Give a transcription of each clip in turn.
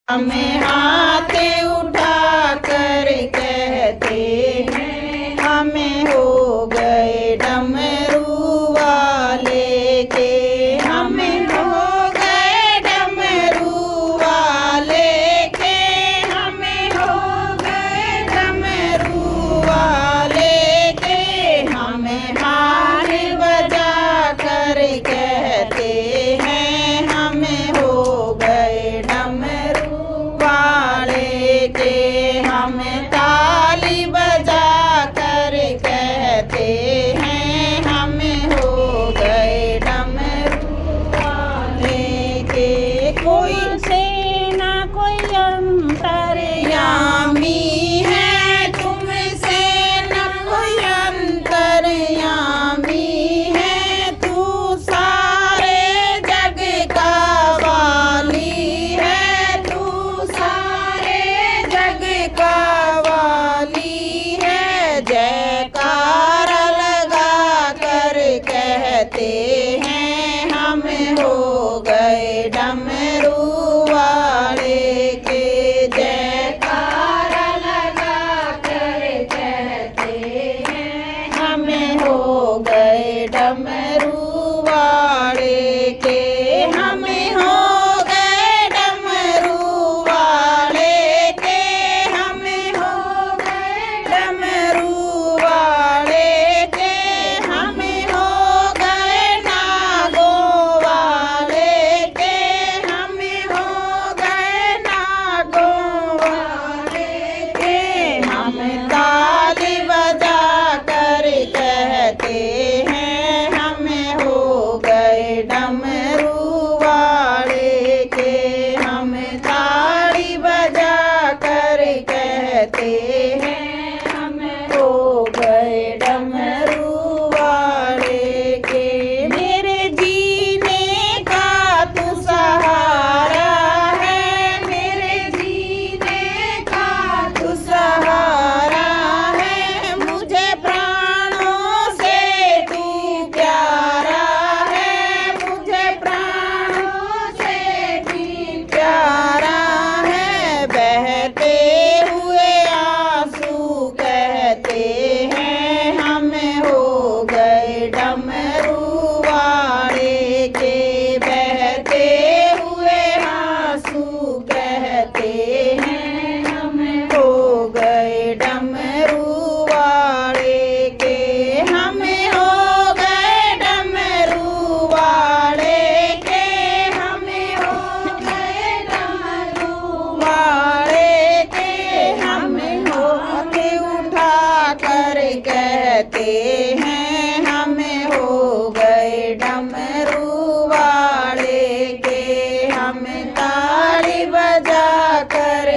हमें हाथ उठा कर कहते हैं हमें हो गए डमरू वाले के, हमें हो गए डमरू वाले के, हमें हो गए डमरू वाले के। हमें हाथ बजा कर कहते हैं हमें हो गए डमरू वाले के, हमें ताली बजा कर कहते हैं हमें हो गए डमरू वाले के। कोई सेना कोई अंतर्यामी है तुमसे न कोई अंतर्यामी है, तू सारे जग का वाली है, तू सारे जग का वाली है। जयकार लगा कर कहते हैं हमें हो गए डमरू वाले के, जयकार लगा कर कहते हैं हमें हो गए डमरू वाले के, हमें हो गए डमरू वाले के, हमें हो गए डमरू वाले के, हमें हो गए नागों वाले के, हमें हो गए नागों वाले के। हम ताली बजा कर कहते हैं हमें हो गए डमरू वाले के, हम ताली बजा कर कहते हैं हमें हो गए डमरू वाले के। मेरे जीने का तू सहारा है, मेरे जीने का तू सहारा है, मुझे प्राणों से तू प्यारा है, मुझे प्राणों से तू प्यारा है। बहते हुए आंसू कहते हैं हमें हो गए डमरू वाले के, बहते हुए आंसू कहते हैं हमें हो गए डमरू वाले के, हमें हो गए डमरू वाले के, हमें हो गए डमरू वाले के। हमें हाथ उठा कर कहते हैं हमें हो गए डमरू वाले के, हम ताली बजा कर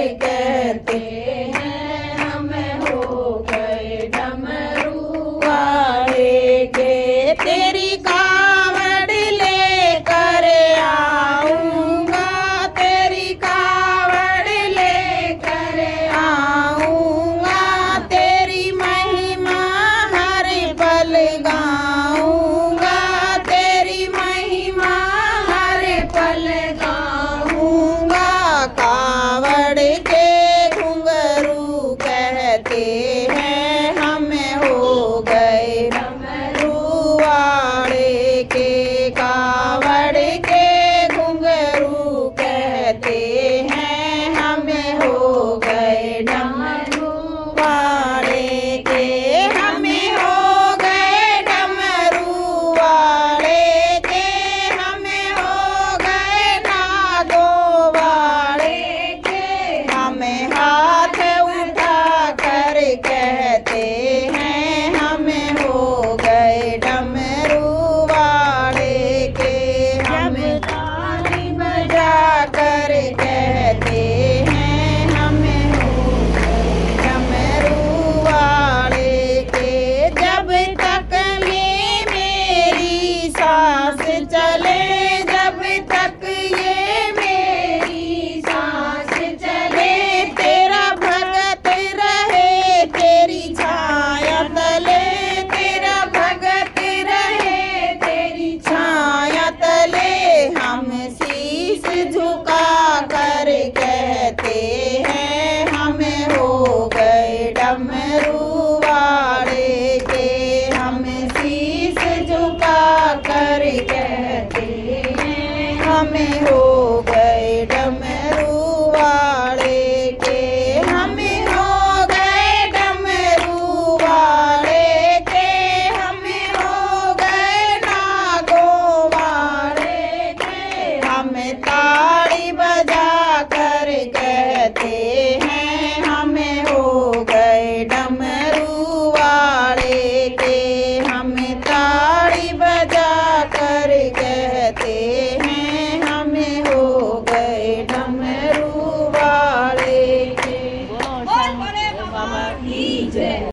में हो